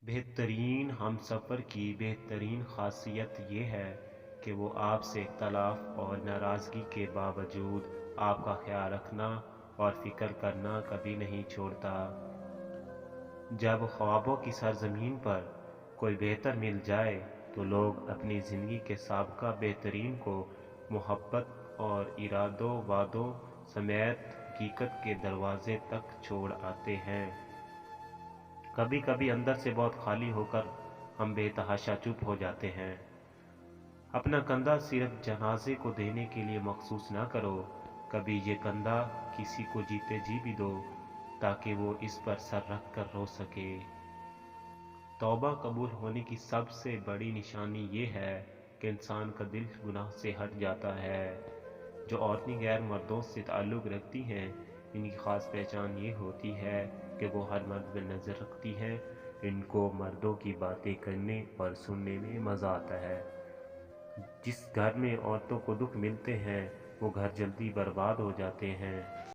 बेहतरीन हमसफ़र की बेहतरीन ख़ासियत ये है कि वो आपसे इख्तलाफ और नाराज़गी के बावजूद आपका ख्याल रखना और फ़िक्र करना कभी नहीं छोड़ता। जब ख्वाबों की सरज़मीन पर कोई बेहतर मिल जाए तो लोग अपनी ज़िंदगी के साबिक़ा बेहतरीन को मोहब्बत और इरादों वादों समेत हकीकत के दरवाज़े तक छोड़ आते हैं। कभी कभी अंदर से बहुत खाली होकर हम बेतहाशा चुप हो जाते हैं। अपना कंधा सिर्फ जनाजे को देने के लिए मखसूस ना करो, कभी ये कंधा किसी को जीते जी भी दो ताकि वो इस पर सर रख कर रो सके। तौबा कबूल होने की सबसे बड़ी निशानी ये है कि इंसान का दिल गुनाह से हट जाता है। जो औरतें गैर मर्दों से ताल्लुक़ रखती हैं, इनकी ख़ास पहचान ये होती है कि वो हर मर्द पर नज़र रखती हैं। इनको मर्दों की बातें करने और सुनने में मज़ा आता है। जिस घर में औरतों को दुख मिलते हैं वो घर जल्दी बर्बाद हो जाते हैं।